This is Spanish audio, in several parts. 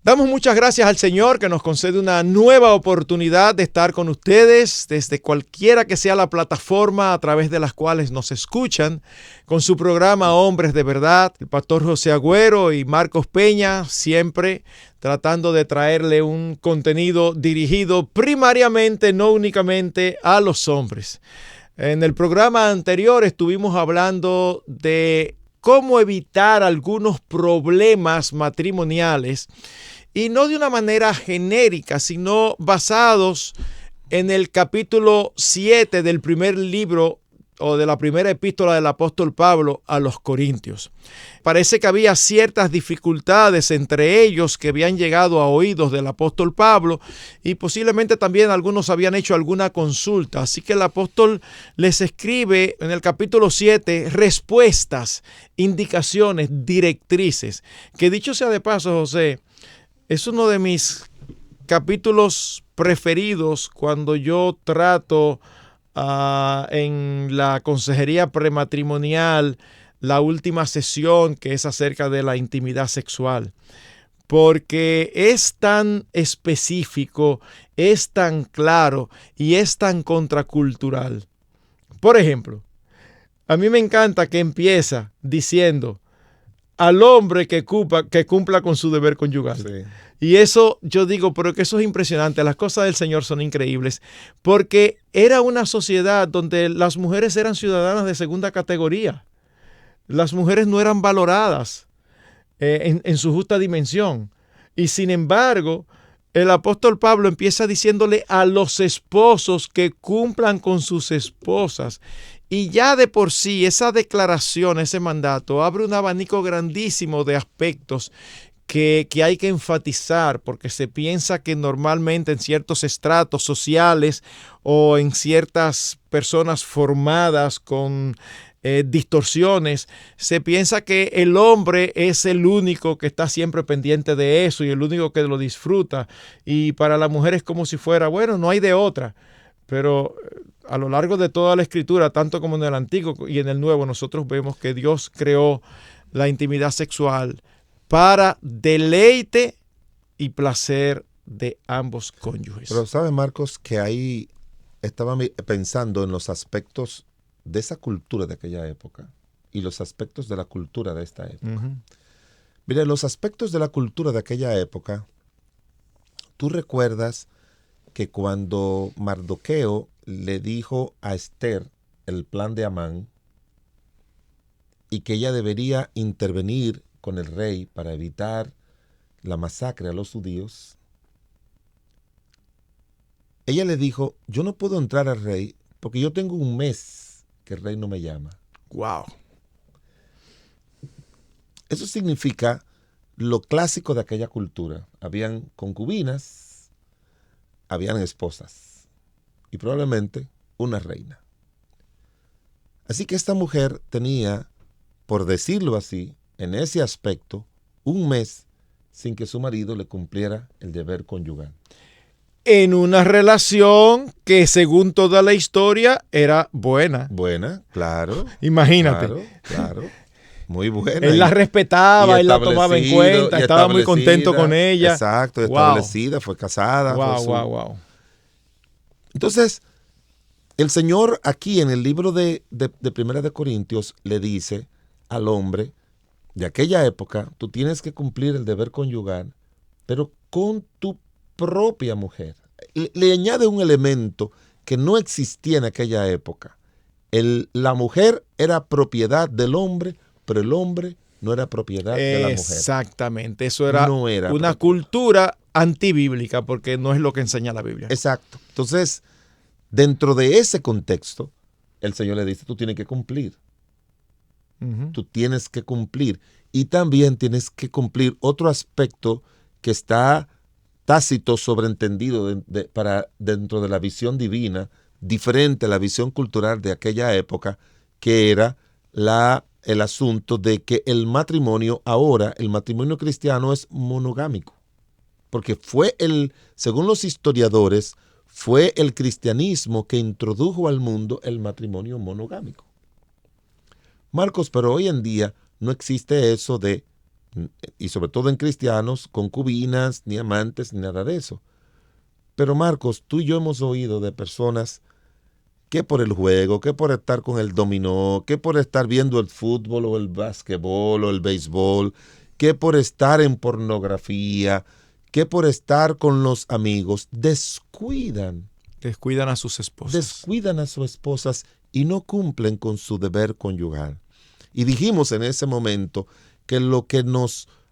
Damos muchas gracias al Señor que nos concede una nueva oportunidad de estar con ustedes desde cualquiera que sea la plataforma a través de las cuales nos escuchan, con su programa Hombres de Verdad. El pastor José Agüero y Marcos Peña siempre tratando de traerle un contenido dirigido primariamente, no únicamente a los hombres. En el programa anterior estuvimos hablando de cómo evitar algunos problemas matrimoniales, y no de una manera genérica, sino basados en el capítulo 7 del primer libro o de la primera epístola del apóstol Pablo a los Corintios. Parece que había ciertas dificultades entre ellos que habían llegado a oídos del apóstol Pablo, y posiblemente también algunos habían hecho alguna consulta. Así que el apóstol les escribe en el capítulo 7 respuestas, indicaciones, directrices, que dicho sea de paso, José, es uno de mis capítulos preferidos cuando yo trato en la consejería prematrimonial, la última sesión que es acerca de la intimidad sexual, porque es tan específico, es tan claro y es tan contracultural. Por ejemplo, a mí me encanta que empieza diciendo al hombre que cumpla con su deber conyugal. Sí. Y eso yo digo, pero que eso es impresionante. Las cosas del Señor son increíbles, porque era una sociedad donde las mujeres eran ciudadanas de segunda categoría. Las mujeres no eran valoradas en su justa dimensión. Y sin embargo, el apóstol Pablo empieza diciéndole a los esposos que cumplan con sus esposas. Y ya de por sí esa declaración, ese mandato, abre un abanico grandísimo de aspectos que hay que enfatizar, porque se piensa que normalmente en ciertos estratos sociales o en ciertas personas formadas con distorsiones, se piensa que el hombre es el único que está siempre pendiente de eso y el único que lo disfruta. Y para la mujer es como si fuera, bueno, no hay de otra. Pero a lo largo de toda la Escritura, tanto como en el Antiguo y en el Nuevo, nosotros vemos que Dios creó la intimidad sexual para deleite y placer de ambos cónyuges. Pero sabe, Marcos, que ahí estaba pensando en los aspectos de esa cultura de aquella época y los aspectos de la cultura de esta época. Uh-huh. Mira, los aspectos de la cultura de aquella época, tú recuerdas que cuando Mardoqueo le dijo a Esther el plan de Amán y que ella debería intervenir con el rey para evitar la masacre a los judíos, ella le dijo, yo no puedo entrar al rey porque yo tengo un mes que el rey no me llama. ¡Wow! Eso significa lo clásico de aquella cultura. Habían concubinas, habían esposas y probablemente una reina. Así que esta mujer tenía, por decirlo así, en ese aspecto, un mes sin que su marido le cumpliera el deber conyugal. En una relación que, según toda la historia, era buena. Buena, claro. Imagínate. Claro. Muy buena. Él la respetaba, él la tomaba en cuenta, estaba muy contento con ella. Exacto, establecida, fue casada. Wow. Entonces, el Señor aquí en el libro de Primera de Corintios le dice al hombre de aquella época, tú tienes que cumplir el deber conyugal, pero con tu propia mujer. Le añade un elemento que no existía en aquella época. La mujer era propiedad del hombre, pero el hombre no era propiedad de la mujer. Exactamente, eso era una cultura antibíblica, porque no es lo que enseña la Biblia. Exacto. Entonces, dentro de ese contexto, el Señor le dice, tú tienes que cumplir. Uh-huh. Tú tienes que cumplir. Y también tienes que cumplir otro aspecto que está tácito, sobreentendido dentro de la visión divina, diferente a la visión cultural de aquella época, que era el asunto de que el matrimonio cristiano es monogámico. Porque según los historiadores, fue el cristianismo que introdujo al mundo el matrimonio monogámico. Marcos, pero hoy en día no existe eso de y sobre todo en cristianos, concubinas, ni amantes, ni nada de eso. Pero Marcos, tú y yo hemos oído de personas que por el juego, que por estar con el dominó, que por estar viendo el fútbol o el básquetbol o el béisbol, que por estar en pornografía, que por estar con los amigos, descuidan a sus esposas. Descuidan a sus esposas y no cumplen con su deber conyugal. Y dijimos en ese momento que lo que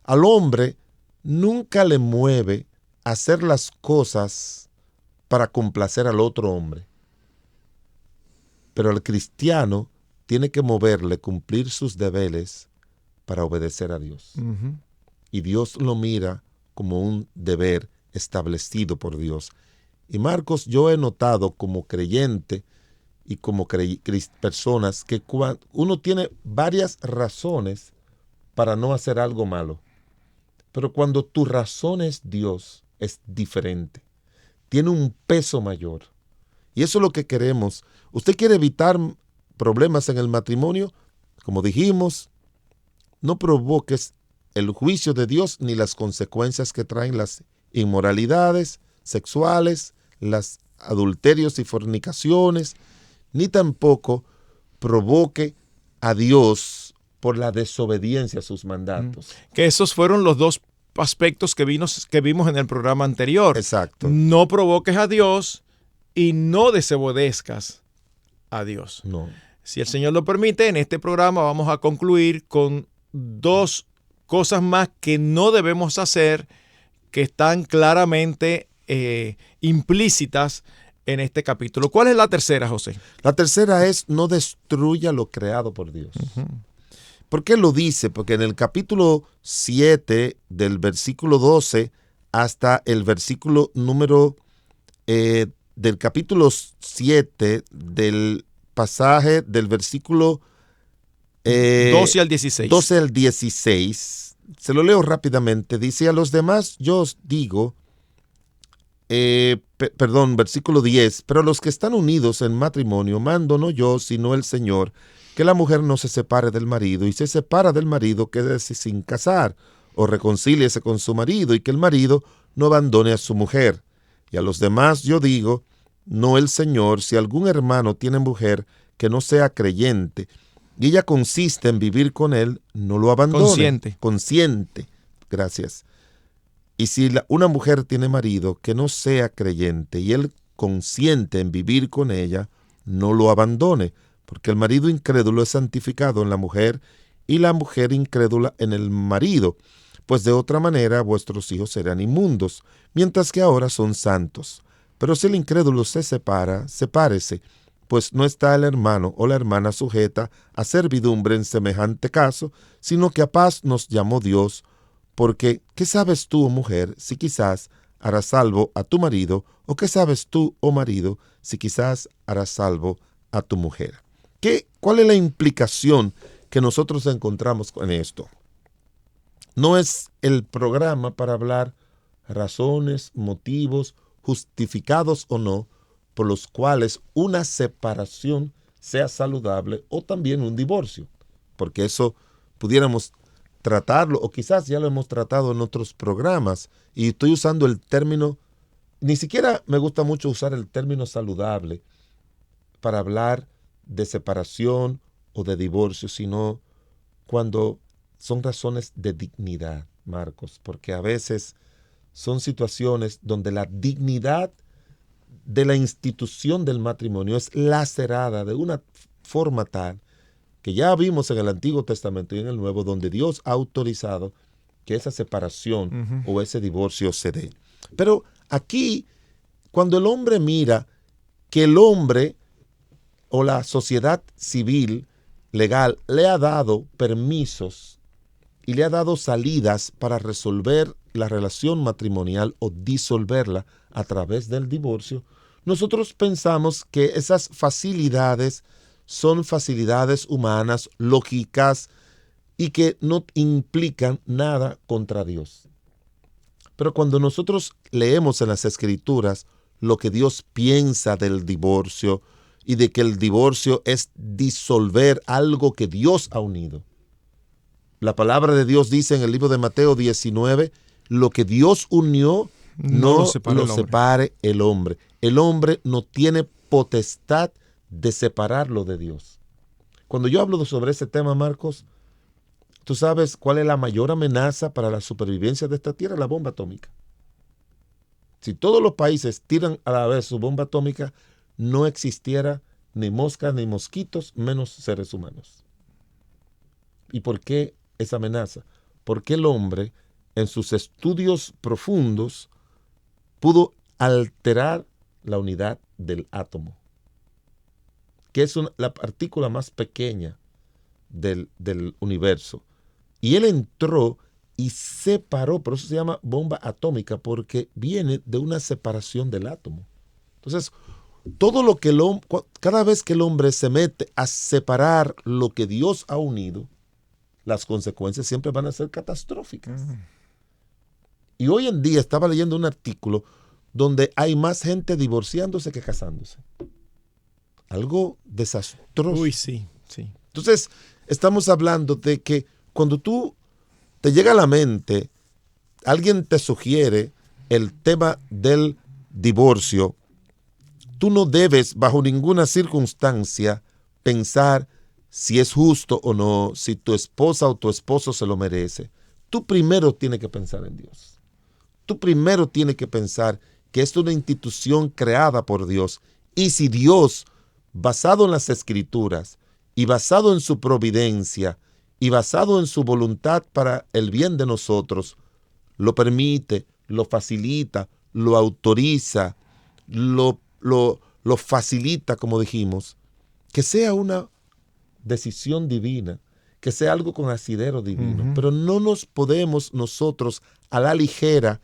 al hombre nunca le mueve a hacer las cosas para complacer al otro hombre. Pero al cristiano tiene que moverle cumplir sus deberes para obedecer a Dios. Uh-huh. Y Dios lo mira como un deber establecido por Dios. Y Marcos, yo he notado como creyente y como personas que uno tiene varias razones para no hacer algo malo. Pero cuando tu razón es Dios, es diferente. Tiene un peso mayor. Y eso es lo que queremos. ¿Usted quiere evitar problemas en el matrimonio? Como dijimos, no provoques el juicio de Dios ni las consecuencias que traen las inmoralidades sexuales, los adulterios y fornicaciones, ni tampoco provoque a Dios por la desobediencia a sus mandatos. Que esos fueron los dos aspectos que vimos en el programa anterior. Exacto. No provoques a Dios y no desobedezcas a Dios. No. Si el Señor lo permite, en este programa vamos a concluir con dos cosas más que no debemos hacer, que están claramente implícitas en este capítulo. ¿Cuál es la tercera, José? La tercera es: no destruya lo creado por Dios. Uh-huh. ¿Por qué lo dice? Porque en el capítulo 7, del versículo 12 hasta el versículo número del capítulo 7, del pasaje del versículo 12 al 16. 12 al 16, se lo leo rápidamente. Dice: a los demás yo os digo, versículo 10, pero a los que están unidos en matrimonio mando no yo, sino el Señor, que la mujer no se separe del marido, y se separa del marido, quédese sin casar, o reconcíliese con su marido, y que el marido no abandone a su mujer. Y a los demás yo digo, no el Señor, si algún hermano tiene mujer que no sea creyente, y ella consiste en vivir con él, no lo abandone. Consciente. Gracias. Y si una mujer tiene marido que no sea creyente, y él consiente en vivir con ella, no lo abandone, porque el marido incrédulo es santificado en la mujer, y la mujer incrédula en el marido, pues de otra manera vuestros hijos serán inmundos, mientras que ahora son santos. Pero si el incrédulo se separa, sepárese, pues no está el hermano o la hermana sujeta a servidumbre en semejante caso, sino que a paz nos llamó Dios, porque ¿qué sabes tú, mujer, si quizás harás salvo a tu marido? ¿O qué sabes tú, oh marido, si quizás harás salvo a tu mujer? ¿Cuál es la implicación que nosotros encontramos con esto? No es el programa para hablar razones, motivos, justificados o no, por los cuales una separación sea saludable o también un divorcio, porque eso pudiéramos tratarlo, o quizás ya lo hemos tratado en otros programas, y estoy usando el término, ni siquiera me gusta mucho usar el término saludable para hablar de separación o de divorcio, sino cuando son razones de dignidad, Marcos, porque a veces son situaciones donde la dignidad de la institución del matrimonio es lacerada de una forma tal que ya vimos en el Antiguo Testamento y en el Nuevo, donde Dios ha autorizado que esa separación o ese divorcio se dé. Pero aquí, cuando el hombre mira que el hombre o la sociedad civil legal le ha dado permisos y le ha dado salidas para resolver la relación matrimonial o disolverla a través del divorcio, nosotros pensamos que esas facilidades son facilidades humanas, lógicas, y que no implican nada contra Dios. Pero cuando nosotros leemos en las Escrituras lo que Dios piensa del divorcio y de que el divorcio es disolver algo que Dios ha unido, La palabra de Dios dice en el libro de Mateo 19, lo que Dios unió, no lo separe el hombre. El hombre no tiene potestad de separarlo de Dios. Cuando yo hablo sobre ese tema, Marcos, ¿tú sabes cuál es la mayor amenaza para la supervivencia de esta tierra? La bomba atómica. Si todos los países tiran a la vez su bomba atómica, no existiera ni moscas ni mosquitos, menos seres humanos. ¿Y por qué esa amenaza? Porque el hombre, en sus estudios profundos, pudo alterar la unidad del átomo, que es la partícula más pequeña del universo. Y él entró y separó, por eso se llama bomba atómica, porque viene de una separación del átomo. Entonces, todo lo que cada vez que el hombre se mete a separar lo que Dios ha unido, las consecuencias siempre van a ser catastróficas. Y hoy en día estaba leyendo un artículo donde hay más gente divorciándose que casándose. Algo desastroso. Uy, sí, sí. Entonces, estamos hablando de que cuando tú te llega a la mente, alguien te sugiere el tema del divorcio, tú no debes bajo ninguna circunstancia pensar si es justo o no, si tu esposa o tu esposo se lo merece. Tú primero tienes que pensar en Dios. Tú primero tienes que pensar que es una institución creada por Dios. Y si Dios, basado en las Escrituras y basado en su providencia y basado en su voluntad para el bien de nosotros, lo permite, lo facilita, lo autoriza, lo facilita, como dijimos, que sea una decisión divina, que sea algo con asidero divino. Pero no nos podemos nosotros a la ligera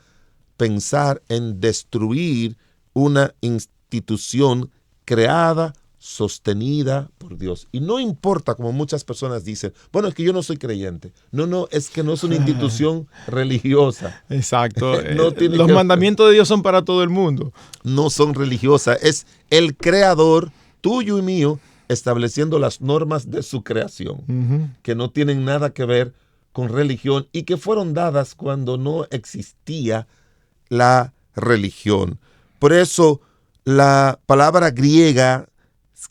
pensar en destruir una institución creada, sostenida por Dios. Y no importa, como muchas personas dicen, bueno, es que yo no soy creyente. No, es que no es una institución religiosa. Exacto. Los mandamientos de Dios son para todo el mundo. No son religiosas. Es el creador, tuyo y mío, estableciendo las normas de su creación, que no tienen nada que ver con religión y que fueron dadas cuando no existía la religión. Por eso la palabra griega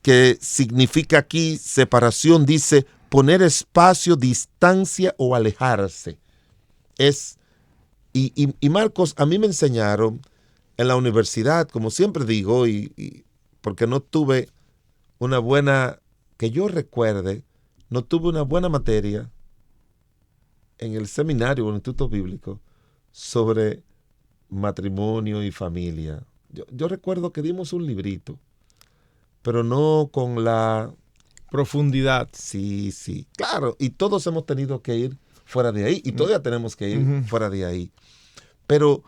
que significa aquí separación dice poner espacio, distancia o alejarse. Y Marcos, a mí me enseñaron en la universidad, como siempre digo, y porque no tuve una buena, que yo recuerde, no tuve una buena materia en el seminario o el instituto bíblico sobre matrimonio y familia. Yo recuerdo que dimos un librito, pero no con la profundidad. Sí, claro, y todos hemos tenido que ir fuera de ahí, y todavía tenemos que ir fuera de ahí. Pero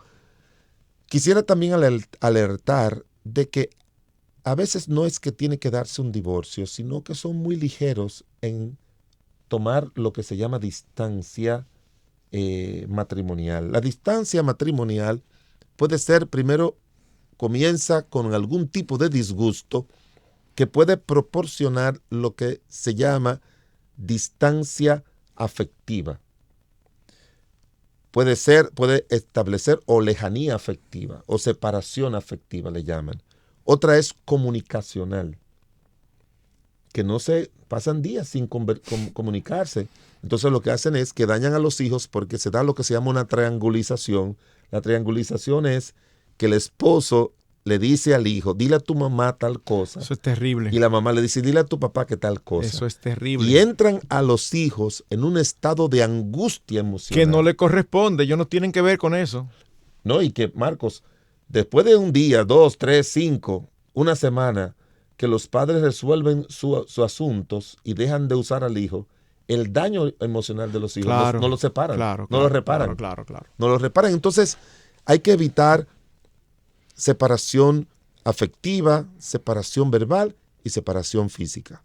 quisiera también alertar de que a veces no es que tiene que darse un divorcio, sino que son muy ligeros en tomar lo que se llama distancia matrimonial. La distancia matrimonial puede ser, primero, comienza con algún tipo de disgusto que puede proporcionar lo que se llama distancia afectiva. Puede establecer o lejanía afectiva o separación afectiva le llaman. Otra es comunicacional, que no se pasan días sin comunicarse. Entonces lo que hacen es que dañan a los hijos porque se da lo que se llama una triangulización. La triangulización es que el esposo le dice al hijo, dile a tu mamá tal cosa. Eso es terrible. Y la mamá le dice, dile a tu papá que tal cosa. Eso es terrible. Y entran a los hijos en un estado de angustia emocional. Que no le corresponde, ellos no tienen que ver con eso. No, y que, Marcos, después de un día, 2, 3, 5, una semana, que los padres resuelven sus asuntos y dejan de usar al hijo, el daño emocional de los hijos no lo separan, no lo reparan. Claro. No lo reparan. Entonces, hay que evitar separación afectiva, separación verbal y separación física.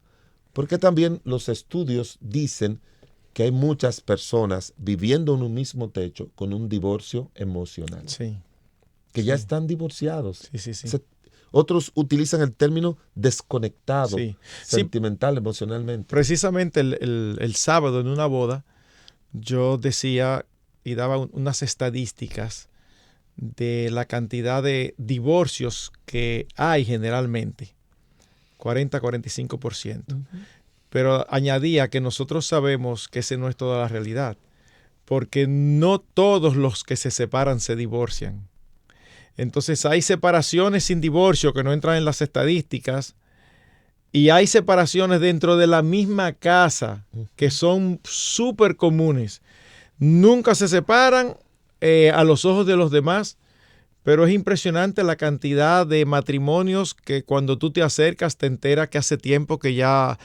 Porque también los estudios dicen que hay muchas personas viviendo en un mismo techo con un divorcio emocional. Sí. Que ya están divorciados. Sí. Otros utilizan el término desconectado, sentimental, emocionalmente. Precisamente el sábado en una boda yo decía y daba unas estadísticas de la cantidad de divorcios que hay generalmente, 40-45%. Uh-huh. Pero añadía que nosotros sabemos que esa no es toda la realidad, porque no todos los que se separan se divorcian. Entonces hay separaciones sin divorcio que no entran en las estadísticas, y hay separaciones dentro de la misma casa que son súper comunes. Nunca se separan a los ojos de los demás, pero es impresionante la cantidad de matrimonios que cuando tú te acercas te enteras que hace tiempo que ya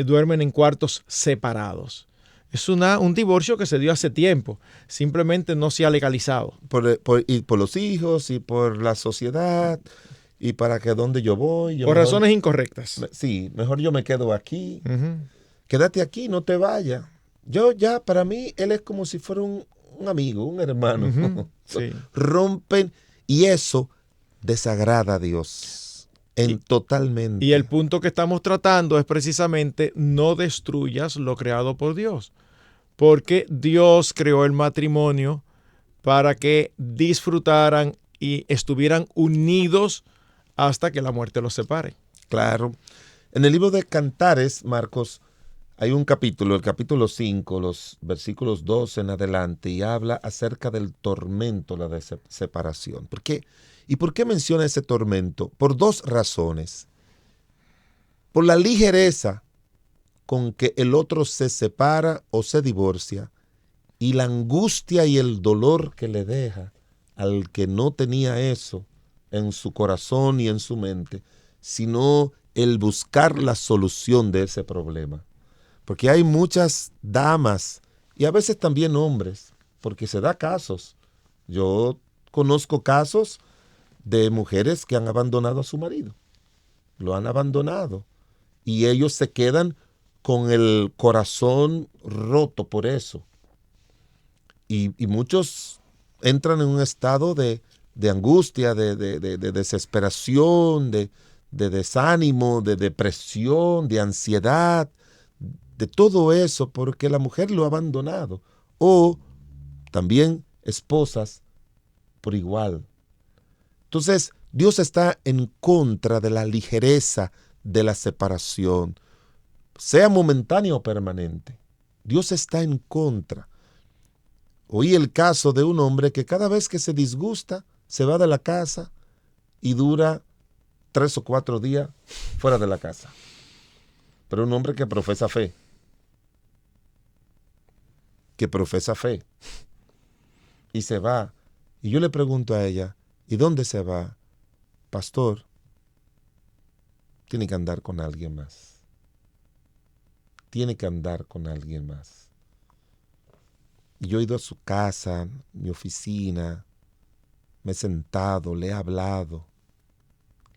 duermen en cuartos separados. Es un divorcio que se dio hace tiempo, simplemente no se ha legalizado. Y por los hijos y por la sociedad y para que dónde yo voy. Por razones incorrectas. Sí, mejor yo me quedo aquí. Uh-huh. Quédate aquí, no te vayas. Para mí, él es como si fuera un amigo, un hermano. Uh-huh. Sí. Rompen y eso desagrada a Dios totalmente. Y el punto que estamos tratando es precisamente no destruyas lo creado por Dios. Porque Dios creó el matrimonio para que disfrutaran y estuvieran unidos hasta que la muerte los separe. Claro. En el libro de Cantares, Marcos, hay un capítulo, el capítulo 5, los versículos 12 en adelante, y habla acerca del tormento, la separación. ¿Por qué? ¿Y por qué menciona ese tormento? Por dos razones. Por la ligereza con que el otro se separa o se divorcia, y la angustia y el dolor que le deja al que no tenía eso en su corazón y en su mente, sino el buscar la solución de ese problema. Porque hay muchas damas y a veces también hombres, porque se da casos. Yo conozco casos de mujeres que han abandonado a su marido. Lo han abandonado. Y ellos se quedan con el corazón roto por eso. Y muchos entran en un estado de angustia, de desesperación, de desánimo, de depresión, de ansiedad, de todo eso porque la mujer lo ha abandonado. O también esposas por igual. Entonces, Dios está en contra de la ligereza de la separación, sea momentánea o permanente. Dios está en contra. Oí el caso de un hombre que cada vez que se disgusta, se va de la casa y dura 3 o 4 días fuera de la casa. Pero un hombre que profesa fe. Y se va. Y yo le pregunto a ella, ¿y dónde se va? Pastor, tiene que andar con alguien más. Tiene que andar con alguien más. Y yo he ido a su casa, mi oficina, me he sentado, le he hablado,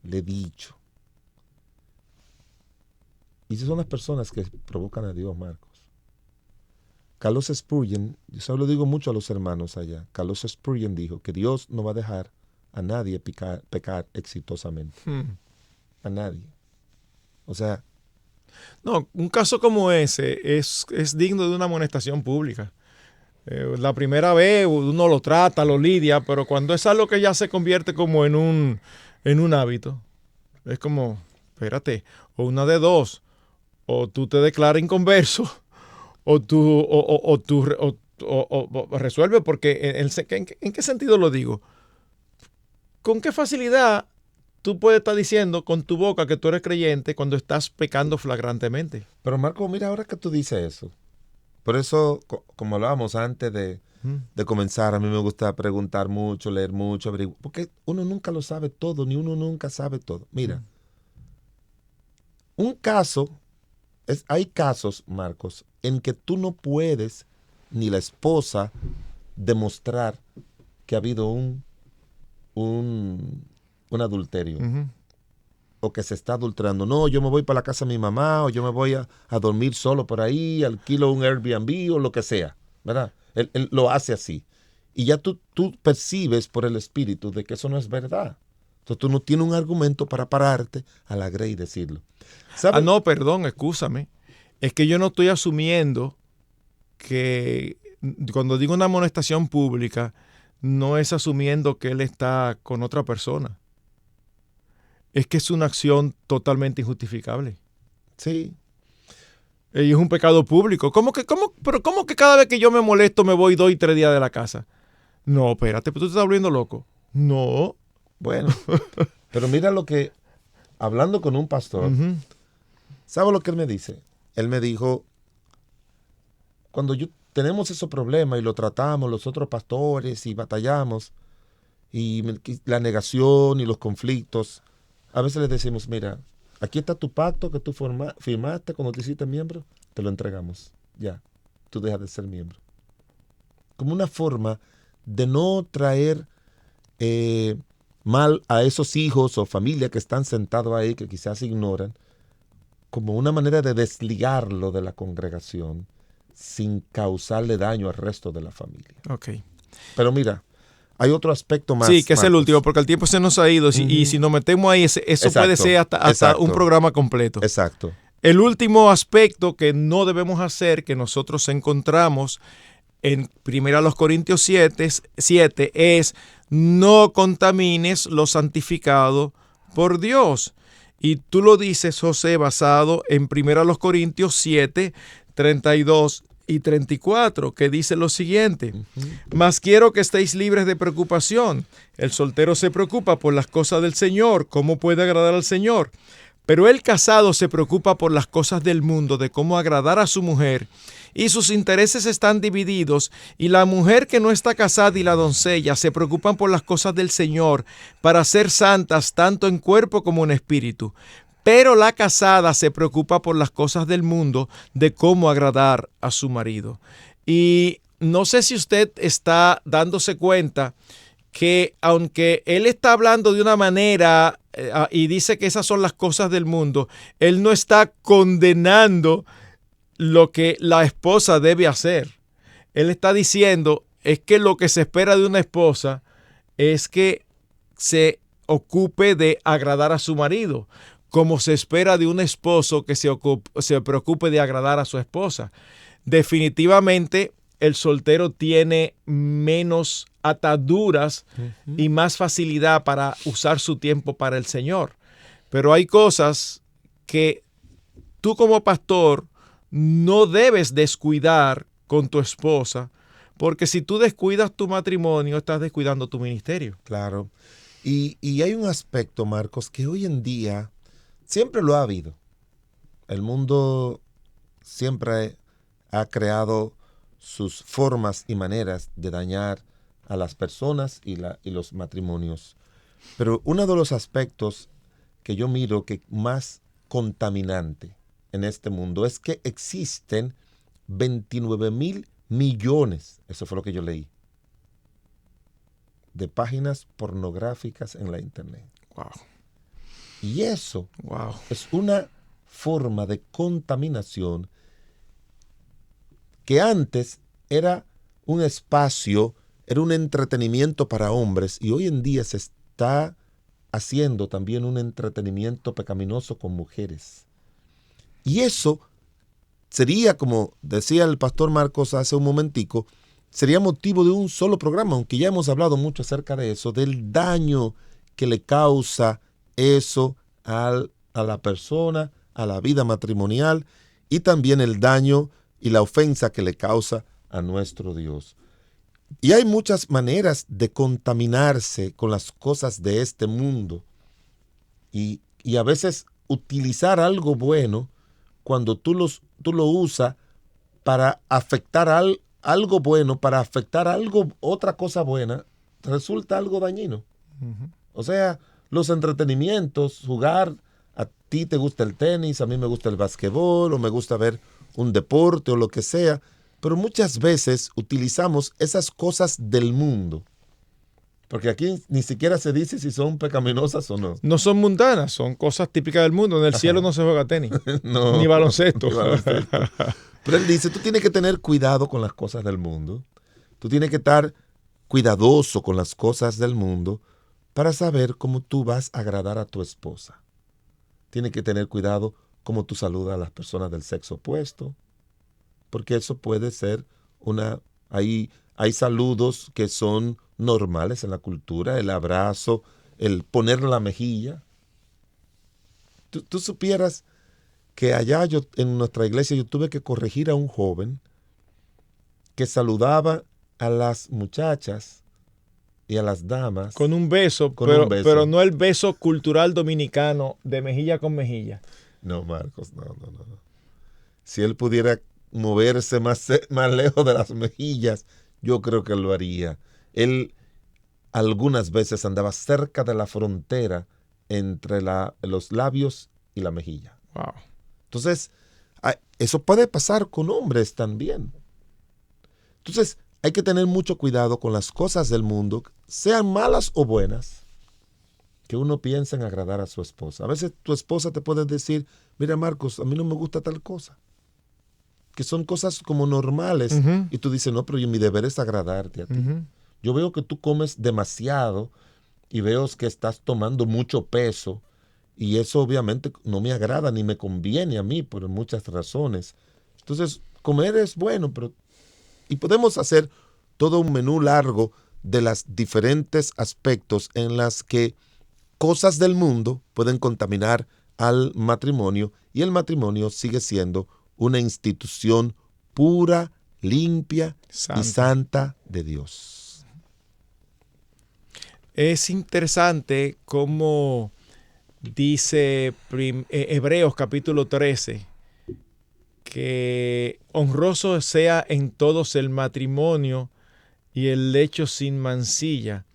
le he dicho. Y esas son las personas que provocan a Dios, Marcos. Carlos Spurgeon, yo se lo digo mucho a los hermanos allá, Carlos Spurgeon dijo que Dios no va a dejar a nadie pecar exitosamente. A nadie. O sea... No, un caso como ese es digno de una amonestación pública. La primera vez uno lo trata, lo lidia, pero cuando es algo que ya se convierte como en un hábito, es como, espérate, o una de dos, o tú te declaras inconverso, o tú resuelves, porque ¿en qué sentido lo digo? ¿Con qué facilidad tú puedes estar diciendo con tu boca que tú eres creyente cuando estás pecando flagrantemente? Pero Marco, mira, ahora que tú dices eso, por eso, como hablábamos antes de comenzar, a mí me gusta preguntar mucho, leer mucho, averiguar, porque uno nunca lo sabe todo, ni uno nunca sabe todo. Mira, hay casos, Marcos, en que tú no puedes, ni la esposa, demostrar que ha habido un adulterio. O que se está adulterando. No, yo me voy para la casa de mi mamá, o yo me voy a dormir solo por ahí, alquilo un Airbnb o lo que sea, ¿verdad? Él lo hace así. Y ya tú percibes por el espíritu de que eso no es verdad. Entonces tú no tienes un argumento para pararte a la grey y decirlo. No, perdón, excúsame. Es que yo no estoy asumiendo que cuando digo una amonestación pública, no es asumiendo que él está con otra persona. Es que es una acción totalmente injustificable. Sí. Y es un pecado público. ¿Cómo que cada vez que yo me molesto me voy 2 y 3 días de la casa? No, espérate, pero tú te estás volviendo loco. No. Bueno, pero mira lo que, hablando con un pastor, ¿sabe lo que él me dice? Él me dijo, cuando tenemos esos problemas y lo tratamos los otros pastores y batallamos, y la negación y los conflictos, a veces les decimos, mira, aquí está tu pacto que tú firmaste cuando te hiciste miembro, te lo entregamos, ya, tú dejas de ser miembro. Como una forma de no traer mal a esos hijos o familia que están sentados ahí, que quizás ignoran, como una manera de desligarlo de la congregación sin causarle daño al resto de la familia. Ok. Pero mira, hay otro aspecto más. Sí, que es Marcos. el último, porque el tiempo se nos ha ido y si nos metemos ahí, eso puede ser hasta un programa completo. Exacto. El último aspecto que no debemos hacer, que nosotros encontramos en 1 Corintios 7 es no contamines lo santificado por Dios. Y tú lo dices, José, basado en 1 Corintios 7, 32 y 34, que dice lo siguiente: mas quiero que estéis libres de preocupación. El soltero se preocupa por las cosas del Señor, cómo puede agradar al Señor. Pero el casado se preocupa por las cosas del mundo, de cómo agradar a su mujer, y sus intereses están divididos, y la mujer que no está casada y la doncella se preocupan por las cosas del Señor, para ser santas tanto en cuerpo como en espíritu. Pero la casada se preocupa por las cosas del mundo, de cómo agradar a su marido. Y no sé si usted está dándose cuenta que aunque él está hablando de una manera y dice que esas son las cosas del mundo, él no está condenando lo que la esposa debe hacer. Él está diciendo es que lo que se espera de una esposa es que se ocupe de agradar a su marido, como se espera de un esposo que se preocupe de agradar a su esposa. Definitivamente el soltero tiene menos ataduras y más facilidad para usar su tiempo para el Señor. Pero hay cosas que tú como pastor no debes descuidar con tu esposa, porque si tú descuidas tu matrimonio, estás descuidando tu ministerio. Claro. Y hay un aspecto, Marcos, que hoy en día siempre lo ha habido. El mundo siempre ha creado sus formas y maneras de dañar a las personas y los matrimonios. Pero uno de los aspectos que yo miro que más contaminante en este mundo es que existen 29,000 millones, eso fue lo que yo leí, de páginas pornográficas en la internet. Wow. Y eso es una forma de contaminación que antes era un espacio, era un entretenimiento para hombres, y hoy en día se está haciendo también un entretenimiento pecaminoso con mujeres. Y eso sería, como decía el pastor Marcos hace un momentico, sería motivo de un solo programa, aunque ya hemos hablado mucho acerca de eso, del daño que le causa eso a la persona, a la vida matrimonial, y también el daño y la ofensa que le causa a nuestro Dios. Y hay muchas maneras de contaminarse con las cosas de este mundo y a veces utilizar algo bueno cuando tú lo usas para afectar algo bueno, para afectar otra cosa buena, resulta algo dañino. O sea, los entretenimientos, jugar, a ti te gusta el tenis, a mí me gusta el basquetbol, o me gusta ver un deporte o lo que sea, pero muchas veces utilizamos esas cosas del mundo, porque aquí ni siquiera se dice si son pecaminosas o no. No son mundanas, son cosas típicas del mundo. En el cielo no se juega tenis, no, ni baloncesto. Ni baloncesto. Pero él dice, tú tienes que tener cuidado con las cosas del mundo, tú tienes que estar cuidadoso con las cosas del mundo para saber cómo tú vas a agradar a tu esposa. Tienes que tener cuidado cómo tú saludas a las personas del sexo opuesto, porque eso puede ser una Hay saludos que son normales en la cultura, el abrazo, el poner la mejilla. Tú supieras que allá en nuestra iglesia yo tuve que corregir a un joven que saludaba a las muchachas y a las damas. Con un beso, pero no el beso cultural dominicano de mejilla con mejilla. No, Marcos, no. Si él pudiera moverse más lejos de las mejillas, yo creo que lo haría. Él algunas veces andaba cerca de la frontera entre los labios y la mejilla. Wow. Entonces, eso puede pasar con hombres también. Entonces, hay que tener mucho cuidado con las cosas del mundo, sean malas o buenas, que uno piensa en agradar a su esposa. A veces tu esposa te puede decir, mira Marcos, a mí no me gusta tal cosa. Que son cosas como normales. Uh-huh. Y tú dices, no, pero mi deber es agradarte a ti. Uh-huh. Yo veo que tú comes demasiado y veo que estás tomando mucho peso. Y eso obviamente no me agrada ni me conviene a mí por muchas razones. Entonces, comer es bueno, y podemos hacer todo un menú largo de los diferentes aspectos en las que cosas del mundo pueden contaminar al matrimonio y el matrimonio sigue siendo una institución pura, limpia y santa de Dios. Es interesante cómo dice Hebreos capítulo 13 que honroso sea en todos el matrimonio y el lecho sin mancilla.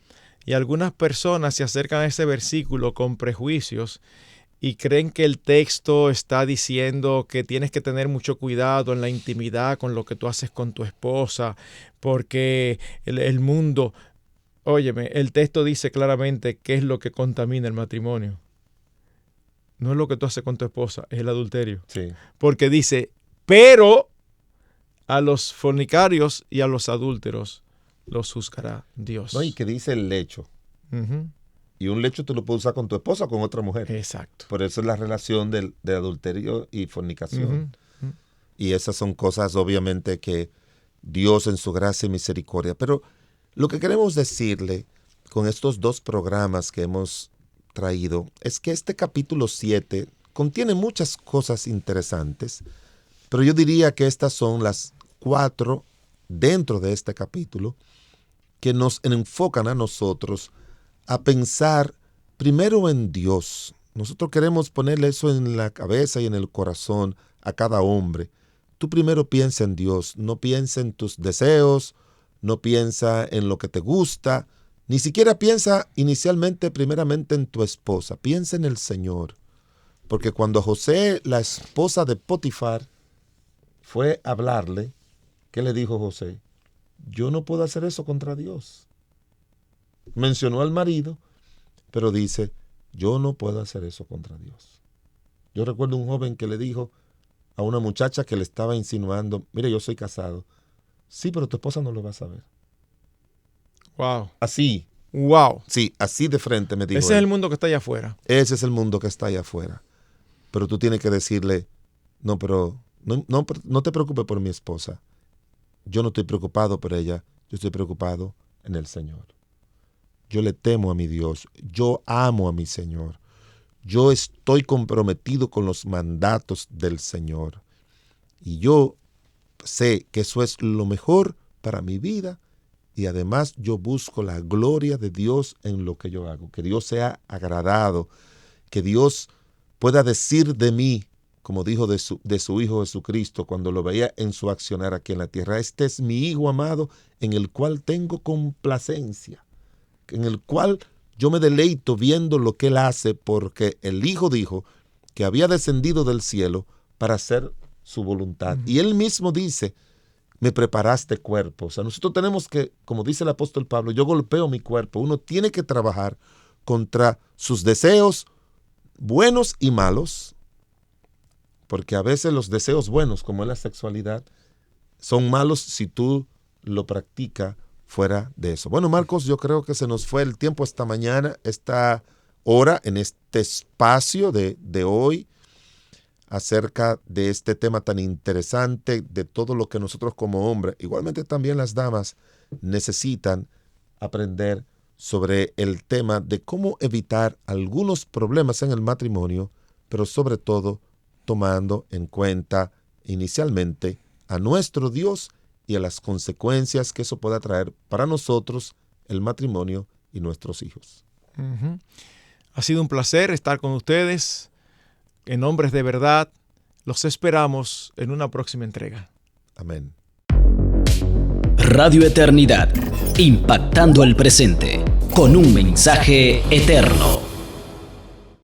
Y algunas personas se acercan a ese versículo con prejuicios y creen que el texto está diciendo que tienes que tener mucho cuidado en la intimidad con lo que tú haces con tu esposa, porque el mundo... Óyeme, el texto dice claramente qué es lo que contamina el matrimonio. No es lo que tú haces con tu esposa, es el adulterio. Sí. Porque dice, pero a los fornicarios y a los adúlteros los juzgará Dios. No, y que dice el lecho. Uh-huh. Y un lecho tú lo puedes usar con tu esposa o con otra mujer. Exacto. Por eso es la relación de adulterio y fornicación. Uh-huh. Y esas son cosas obviamente que Dios en su gracia y misericordia. Pero lo que queremos decirle con estos dos programas que hemos traído es que este capítulo 7 contiene muchas cosas interesantes, pero yo diría que estas son las 4 dentro de este capítulo que nos enfocan a nosotros a pensar primero en Dios. Nosotros queremos ponerle eso en la cabeza y en el corazón a cada hombre. Tú primero piensa en Dios, no piensa en tus deseos, no piensa en lo que te gusta, ni siquiera piensa inicialmente primeramente en tu esposa, piensa en el Señor. Porque cuando José, la esposa de Potifar, fue a hablarle, ¿qué le dijo José? Yo no puedo hacer eso contra Dios. Mencionó al marido, pero dice, yo no puedo hacer eso contra Dios. Yo recuerdo un joven que le dijo a una muchacha que le estaba insinuando, mire, yo soy casado. Sí, pero tu esposa no lo va a saber. Wow. Así. Wow. Sí, así de frente me dijo. Ese es el mundo que está allá afuera. Ese es el mundo que está allá afuera. Pero tú tienes que decirle, no, pero no te preocupes por mi esposa. Yo no estoy preocupado por ella. Yo estoy preocupado en el Señor. Yo le temo a mi Dios. Yo amo a mi Señor. Yo estoy comprometido con los mandatos del Señor. Y yo sé que eso es lo mejor para mi vida. Y además yo busco la gloria de Dios en lo que yo hago. Que Dios sea agradado. Que Dios pueda decir de mí, como dijo de su Hijo Jesucristo cuando lo veía en su accionar aquí en la tierra. Este es mi Hijo amado en el cual tengo complacencia. En el cual yo me deleito viendo lo que Él hace, porque el Hijo dijo que había descendido del cielo para hacer su voluntad. Y Él mismo dice, me preparaste cuerpo. O sea, nosotros tenemos que, como dice el apóstol Pablo, yo golpeo mi cuerpo. Uno tiene que trabajar contra sus deseos buenos y malos, porque a veces los deseos buenos, como es la sexualidad, son malos si tú lo practicas fuera de eso. Bueno, Marcos, yo creo que se nos fue el tiempo esta mañana, esta hora, en este espacio de hoy. acerca de este tema tan interesante, de todo lo que nosotros como hombres, igualmente también las damas, necesitan aprender sobre el tema de cómo evitar algunos problemas en el matrimonio, pero sobre todo tomando en cuenta inicialmente a nuestro Dios y a las consecuencias que eso pueda traer para nosotros, el matrimonio y nuestros hijos. Ha sido un placer estar con ustedes en Hombres de Verdad. Los esperamos en una próxima entrega. Amén. Radio Eternidad, impactando el presente con un mensaje eterno.